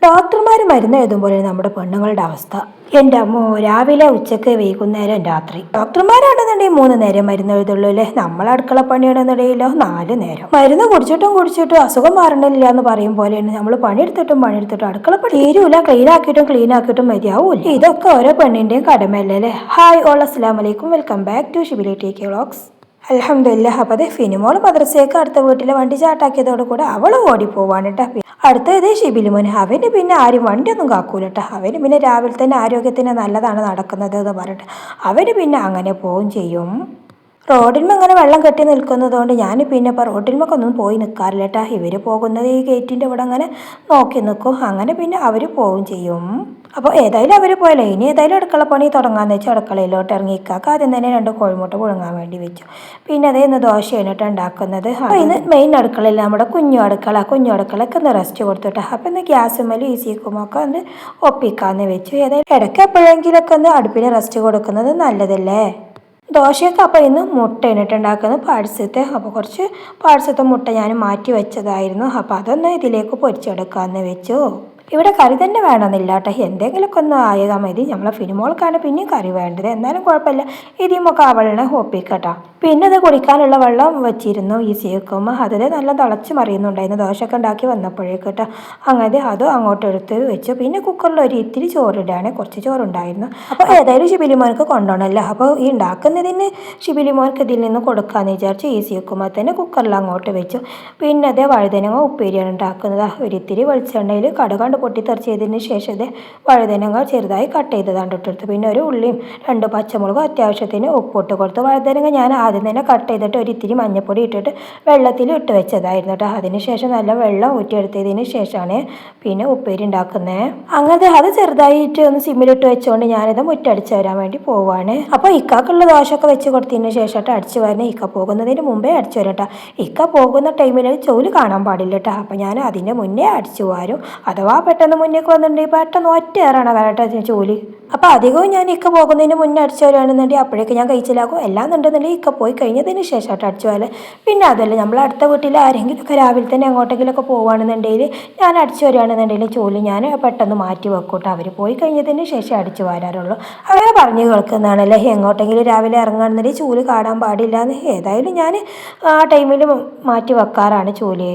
ഡോക്ടർമാർ മരുന്ന് എഴുതുമ്പോൾ നമ്മുടെ പെണ്ണുങ്ങളുടെ അവസ്ഥ. എൻ്റെ അമ്മോ, രാവിലെ ഉച്ചക്ക് വൈകുന്നേരം രാത്രി. ഡോക്ടർമാരാണെന്നുണ്ടെങ്കിൽ 3 നേരം മരുന്ന് എഴുതുള്ളൂ അല്ലേ. നമ്മൾ അടുക്കള പണിയാണെന്നുണ്ടെങ്കിലോ 4 നേരം. മരുന്ന് കുടിച്ചിട്ടും അസുഖം മാറണില്ല എന്ന് പറയും പോലെയാണ് നമ്മൾ പണിയെടുത്തിട്ടും അടുക്കള പണി തീരൂല. ക്ലീൻ ആക്കിയിട്ടും മതിയാവൂല. ഇതൊക്കെ ഓരോ പെണ്ണിന്റെയും കടമയല്ലേ അല്ലേ. ഹായ് ഓൾ, അസ്സലാമു അലൈക്കും. Welcome back to Shibili T K vlogs. അൽഹംദുലില്ലാഹ്. അപ്പോൾ അതെ ഫിനിമോൾ മദ്രസയൊക്കെ അടുത്ത വീട്ടിലെ വണ്ടി ചാട്ടാക്കിയതോടുകൂടെ അവൾ ഓടിപ്പോവാണ് കേട്ടോ. അടുത്തത് ഷിബിലിമോൻ. അവന് പിന്നെ ആരും വണ്ടിയൊന്നും കാക്കൂല കേട്ടോ. അവന് പിന്നെ രാവിലെ തന്നെ ആരോഗ്യത്തിന് നല്ലതാണ് നടക്കുന്നത് എന്ന് പറഞ്ഞിട്ട് അവന് പിന്നെ അങ്ങനെ പോവും ചെയ്യും. റോഡിന്മേൽ അങ്ങനെ വെള്ളം കെട്ടി നിൽക്കുന്നതുകൊണ്ട് ഞാൻ പിന്നെ ഇപ്പോൾ റോഡിന്മേക്കൊന്നും പോയി നിൽക്കാറില്ല കേട്ടോ. ഇവർ പോകുന്നത് ഈ ഗേറ്റിൻ്റെ ഇവിടെ അങ്ങനെ നോക്കി നിൽക്കും. അങ്ങനെ പിന്നെ അവർ പോവും ചെയ്യും. അപ്പോൾ ഏതായാലും അവർ പോയല്ലോ. ഇനി ഏതായാലും അടുക്കള പണി തുടങ്ങാന്ന് വെച്ചാൽ അടുക്കളയിലോട്ട് ഇറങ്ങിക്കാക്ക ആദ്യം തന്നെ 2 കോഴിമുട്ട പുഴുങ്ങാൻ വേണ്ടി വെച്ചു. പിന്നെ അതേ ഇന്ന് ദോശയാണ് ഉണ്ടാക്കുന്നത്. അപ്പോൾ ഇന്ന് മെയിൻ അടുക്കളയിൽ നമ്മുടെ കുഞ്ഞു അടുക്കളയൊക്കെ ഒന്ന് റെസ്റ്റ് കൊടുത്തിട്ട് അപ്പോൾ ഇന്ന് ഗ്യാസുമേലും ഈസിക്കുമൊക്കെ ഒന്ന് ഒപ്പിക്കാന്ന് വെച്ചു. ഏതായാലും ഇടയ്ക്ക് എപ്പോഴെങ്കിലൊക്കെ ഒന്ന് അടുപ്പിന് റെസ്റ്റ് കൊടുക്കുന്നത് നല്ലതല്ലേ. ദോശയൊക്കെ അപ്പോൾ ഇന്ന് മുട്ടയാണ് ഉണ്ടാക്കുന്നത് പാഴ്സത്തെ. അപ്പോൾ കുറച്ച് പാഴ്സത്തെ മുട്ട ഞാൻ മാറ്റി വെച്ചതായിരുന്നു. അപ്പോൾ അതൊന്ന് ഇതിലേക്ക് പൊരിച്ചെടുക്കാമെന്ന് വെച്ചു. ഇവിടെ കറി തന്നെ വേണമെന്നില്ല കേട്ടോ. എന്തെങ്കിലുമൊക്കെ ഒന്ന് ആയാൽ മതി. നമ്മളെ ഫിനിമോൾക്കാണ് പിന്നെയും കറി വേണ്ടത്. എന്നാലും കുഴപ്പമില്ല, ഇതിമൊക്കെ അവളെ ഒപ്പിക്കട്ടോ. പിന്നെ അത് കുടിക്കാനുള്ള വെള്ളം വെച്ചിരുന്നു ഈസി വെക്കുമ്പോൾ അതിൽ നല്ല തിളച്ച് മറിയുന്നുണ്ടായിരുന്നു ദോശയൊക്കെ ഉണ്ടാക്കി വന്നപ്പോഴേക്ക് കേട്ടോ. അങ്ങനെ അതും അങ്ങോട്ട് എടുത്ത് വെച്ചു. പിന്നെ കുക്കറിൽ ഒരു ഇത്തിരി ചോറിടാണ്, കുറച്ച് ചോറുണ്ടായിരുന്നു. അപ്പോൾ ഏതായാലും ഷിബിലിമോനക്ക് കൊണ്ടുപോകണമല്ലോ. അപ്പോൾ ഈ ഉണ്ടാക്കുന്നതിന് ഷിബിലിമോനക്ക് ഇതിൽ നിന്ന് കൊടുക്കാമെന്ന് വിചാരിച്ചു ഈസി വെക്കുമ്പോൾ തന്നെ കുക്കറിൽ അങ്ങോട്ട് വെച്ചു. പിന്നെ അതേ വഴുതനങ്ങ ഉപ്പേരിയാണ് ഉണ്ടാക്കുന്നത്. ഒരിത്തിരി വെളിച്ചെണ്ണയിൽ കടുകണ്ട് പൊട്ടിത്തെറിച്ചതിന് ശേഷം ഇത് വഴുതനങ്ങ ചെറുതായി കട്ട് ചെയ്തതാണ്ട് ഇട്ടെടുത്തു. പിന്നെ ഒരു ഉള്ളിയും 2 പച്ചമുളകും അത്യാവശ്യത്തിന് ഉപ്പിട്ട് കൊടുത്തു. വഴുതനങ്ങ ഞാൻ ആദ്യം തന്നെ കട്ട് ചെയ്തിട്ട് ഒരിത്തിരി മഞ്ഞൾപ്പൊടി ഇട്ടിട്ട് വെള്ളത്തിൽ ഇട്ട് വെച്ചതായിരുന്നു കേട്ടോ. അതിനുശേഷം നല്ല വെള്ളം ഊറ്റിയെടുത്തതിന് ശേഷമാണ് പിന്നെ ഉപ്പേരി ഉണ്ടാക്കുന്നത്. അങ്ങനത്തെ അത് ചെറുതായിട്ട് ഒന്ന് സിമ്മിലിട്ട് വെച്ചുകൊണ്ട് ഞാനിത് മുറ്റടിച്ച് വരാൻ വേണ്ടി പോവുകയാണ്. അപ്പോൾ ഇക്കാക്കുള്ള ദോശയൊക്കെ വെച്ച് കൊടുത്തതിന് ശേഷമായിട്ട് അടിച്ചു വരുന്നത്. ഇക്ക പോകുന്നതിന് മുമ്പേ അടിച്ചു വരും കേട്ടോ. ഇക്ക പോകുന്ന ടൈമിൽ ജോലി കാണാൻ പാടില്ല കേട്ടോ. അപ്പോൾ ഞാൻ അതിൻ്റെ മുന്നേ അടിച്ചു വരും. അഥവാ പെട്ടെന്ന് മുന്നേക്ക് വന്നിട്ടുണ്ടെങ്കിൽ പെട്ടെന്ന് ഒറ്റയേറാണ് കേട്ടോ ജോലി. അപ്പോൾ അധികവും ഞാൻ ഇക്ക പോകുന്നതിന് മുന്നേ അടിച്ചു വരികയാണെന്നുണ്ടെങ്കിൽ അപ്പോഴേക്ക് ഞാൻ കഴിച്ചിലാക്കും. എല്ലാം എന്നുണ്ടെന്നുണ്ടെങ്കിൽ ഇക്ക പോയി കഴിഞ്ഞതിന് ശേഷമായിട്ട് അടിച്ചു വരല്. പിന്നെ അതല്ല, നമ്മൾ അടുത്ത വീട്ടിൽ ആരെങ്കിലുമൊക്കെ രാവിലെ തന്നെ എങ്ങോട്ടെങ്കിലുമൊക്കെ പോകുകയാണെന്നുണ്ടെങ്കിൽ ഞാൻ അടിച്ചു വരികയാണെന്നുണ്ടെങ്കിൽ ജോലി ഞാൻ പെട്ടെന്ന് മാറ്റി വെക്കൂട്ടോ. അവർ പോയി കഴിഞ്ഞതിന് ശേഷം അടിച്ചു വരാറുള്ളൂ. അവരെ പറഞ്ഞു കേൾക്കുന്നതാണല്ലേ. എങ്ങോട്ടെങ്കിലും രാവിലെ ഇറങ്ങുകയാണെന്നുണ്ടെങ്കിൽ ചൂല് കാണാൻ പാടില്ല എന്ന്. ഏതായാലും ഞാൻ ആ ടൈമിൽ മാറ്റി വെക്കാറാണ് ചൂല്.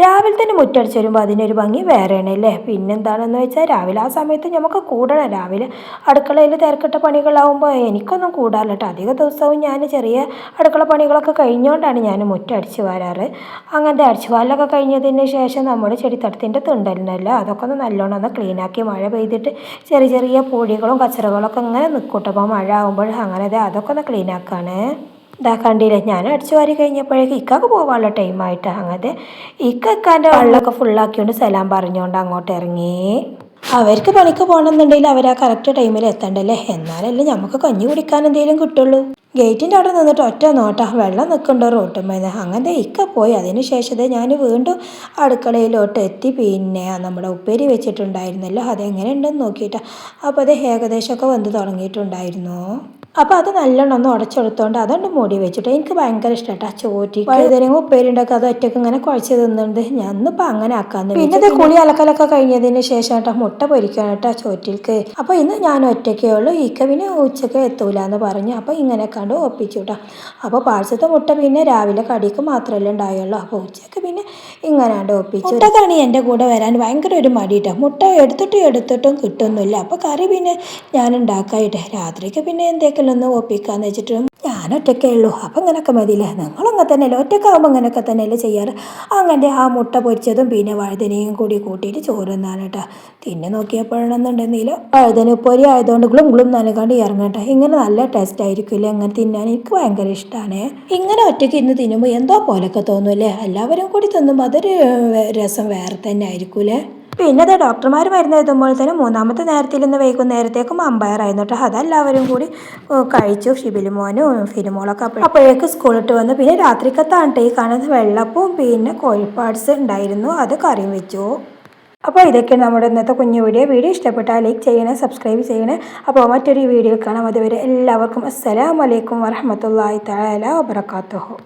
രാവിലെ തന്നെ മുറ്റടിച്ച് വരുമ്പോൾ അതിനൊരു ഭംഗി വേറെയാണ് അല്ലേ. പിന്നെന്താണെന്ന് വെച്ചാൽ രാവിലെ ആ സമയത്ത് നമുക്ക് കൂടണം. രാവിലെ അടുക്കളയിൽ തിരക്കിട്ട പണികളാവുമ്പോൾ എനിക്കൊന്നും കൂടാറില്ല കേട്ടോ. അധിക ദിവസവും ഞാൻ ചെറിയ അടുക്കള പണികളൊക്കെ കഴിഞ്ഞുകൊണ്ടാണ് ഞാൻ മുറ്റടിച്ച് വരാറ്. അങ്ങനത്തെ അടിച്ചു വാരലൊക്കെ കഴിഞ്ഞതിന് ശേഷം നമ്മുടെ ചെടിത്തടത്തിൻ്റെ തിണ്ടലിനല്ല അതൊക്കെ ഒന്ന് നല്ലോണം ഒന്ന് ക്ലീനാക്കി മഴ പെയ്തിട്ട് ചെറിയ പൊടികളും കച്ചറകളൊക്കെ ഇങ്ങനെ നിൽക്കൂട്ടോ. അപ്പോൾ മഴ ആകുമ്പോൾ അങ്ങനെ അതൊക്കെ ഒന്ന് ക്ലീനാക്കാണ്. ഇതാ കണ്ടില്ലേ, ഞാൻ അടിച്ചു വാരി കഴിഞ്ഞപ്പോഴേക്ക് ഇക്കാക്ക് പോകാനുള്ള ടൈമായിട്ട് അങ്ങനത്തെ ഇക്കാൻ്റെ വെള്ളമൊക്കെ ഫുള്ളാക്കിക്കൊണ്ട് സലാം പറഞ്ഞുകൊണ്ട് അങ്ങോട്ട് ഇറങ്ങി. അവർക്ക് പണിക്ക് പോകണമെന്നുണ്ടെങ്കിൽ അവർ ആ കറക്റ്റ് ടൈമിൽ എത്തണ്ടല്ലേ. എന്നാലല്ലേ നമുക്ക് കഞ്ഞി കുടിക്കാൻ എന്തെങ്കിലും കിട്ടുള്ളൂ. ഗേറ്റിൻ്റെ അവിടെ നിന്നിട്ട് ഒറ്റ നോട്ടാ വെള്ളം നിൽക്കണ്ടോ റോട്ടുമ്മേന്ന്. അങ്ങനെ ഇക്ക പോയി. അതിന് ശേഷം ഞാൻ വീണ്ടും അടുക്കളയിലോട്ട് എത്തി. പിന്നെ നമ്മുടെ ഉപ്പേരി വെച്ചിട്ടുണ്ടായിരുന്നല്ലോ, അതെങ്ങനെ ഉണ്ടെന്ന് നോക്കിയിട്ടാ. അപ്പോൾ അത് ഏകദേശമൊക്കെ വന്ന് തുടങ്ങിയിട്ടുണ്ടായിരുന്നു. അപ്പോൾ അത് നല്ലോണം ഒന്ന് ഉടച്ചെടുത്തോണ്ട് അതുകൊണ്ട് മൂടി വെച്ചിട്ട് എനിക്ക് ഭയങ്കര ഇഷ്ടമായിട്ടാ. ചോറ്റി വഴുതനങ്ങ ഉപ്പേരി ഉണ്ടാക്കുക അത് ഒറ്റയ്ക്ക് ഇങ്ങനെ കുഴച്ച് തിന്നുന്നുണ്ട്. ഞാൻ ഇന്നിപ്പോൾ അങ്ങനെ ആക്കാന്ന്. പിന്നെ ഇത് കുളി അലക്കലൊക്കെ കഴിഞ്ഞതിന് ശേഷം കേട്ടോ മുട്ട പൊരിക്കണം കേട്ടോ ചോറ്റിൽക്ക്. അപ്പോൾ ഇന്ന് ഞാൻ ഒറ്റയ്ക്കേ ഉള്ളൂ. ഇക്ക പിന്നെ ഉച്ചയ്ക്ക് എത്തൂല എന്ന് പറഞ്ഞു. അപ്പോൾ ഇങ്ങനെ കണ്ട് ഒപ്പിച്ചു കേട്ടോ. അപ്പോൾ പാഴ്സത്തെ മുട്ട പിന്നെ രാവിലെ കടിക്ക് മാത്രമല്ലേ ഉണ്ടായുള്ളൂ. അപ്പോൾ ഉച്ചയ്ക്ക് പിന്നെ ഇങ്ങനെയാണ്ട് ഒപ്പിച്ചു. മുട്ടക്കാണ് എൻ്റെ കൂടെ വരാൻ ഭയങ്കര ഒരു മടിയിട്ടാ. മുട്ട എടുത്തിട്ടും കിട്ടുന്നില്ല. അപ്പോൾ കറി പിന്നെ ഞാൻ ഉണ്ടാക്കായിട്ട് രാത്രിക്ക് പിന്നെ എന്തൊക്കെ ഒന്ന് ഒപ്പിക്കാന്ന് വെച്ചിട്ട് ഞാൻ ഒറ്റയ്ക്കേ ഉള്ളൂ. അപ്പം ഇങ്ങനെയൊക്കെ മതിയില്ലേ. നിങ്ങളങ്ങനെ തന്നെയല്ലേ ഒറ്റയ്ക്കാവുമ്പോൾ ഇങ്ങനെയൊക്കെ തന്നെയല്ലേ ചെയ്യാറ്. അങ്ങനെ ആ മുട്ട പൊരിച്ചതും പിന്നെ വഴുതനയും കൂടി കൂട്ടിയിട്ട് ചോറ് തിന്നാണ് കേട്ടോ. പിന്നെ നോക്കിയപ്പോഴാണെന്നുണ്ടെങ്കിൽ വഴുതന ഉപ്പേരി ആയതുകൊണ്ട് ഗുളും നനകാണ്ട് ഇറങ്ങട്ടെ. ഇങ്ങനെ നല്ല ടേസ്റ്റ് ആയിരിക്കില്ലേ അങ്ങനെ തിന്നാൻ. എനിക്ക് ഭയങ്കര ഇഷ്ടമാണ്. ഇങ്ങനെ ഒറ്റയ്ക്ക് ഇന്ന് തിന്നുമ്പോൾ എന്തോ പോലൊക്കെ തോന്നുമല്ലേ. എല്ലാവരും കൂടി തിന്നുമ്പോൾ അതൊരു രസം വേറെ തന്നെ ആയിരിക്കൂലേ. പിന്നെ അത് ഡോക്ടർമാർ മരുന്ന് എഴുതുമ്പോൾ തന്നെ 3ാമത്തെ നേരത്തിൽ നിന്ന് വൈകുന്നേരത്തേക്കും അമ്പയറായിരുന്നു കേട്ടോ. അതെല്ലാവരും കൂടി കഴിച്ചു. ഷിബിലിമോനും ഫിനിമോളൊക്കെ അപ്പോഴേക്ക് സ്കൂളിട്ട് വന്നു. പിന്നെ രാത്രിക്കത്താണ് ഈ കാണുന്നത് വെള്ളപ്പവും പിന്നെ കോഴിപ്പാട്സ് ഉണ്ടായിരുന്നു, അത് കറിയും വെച്ചു. അപ്പോൾ ഇതൊക്കെയാണ് നമ്മുടെ ഇന്നത്തെ കുഞ്ഞു വീഡിയോ ഇഷ്ടപ്പെട്ടാൽ ലൈക്ക് ചെയ്യണേ, സബ്സ്ക്രൈബ് ചെയ്യണേ. അപ്പോൾ മറ്റൊരു വീഡിയോ കാണാം. അതുവരെ എല്ലാവർക്കും അസ്സലാമു അലൈക്കും വറഹ്മത്തുള്ളാഹി തആല വബറകാതുഹു.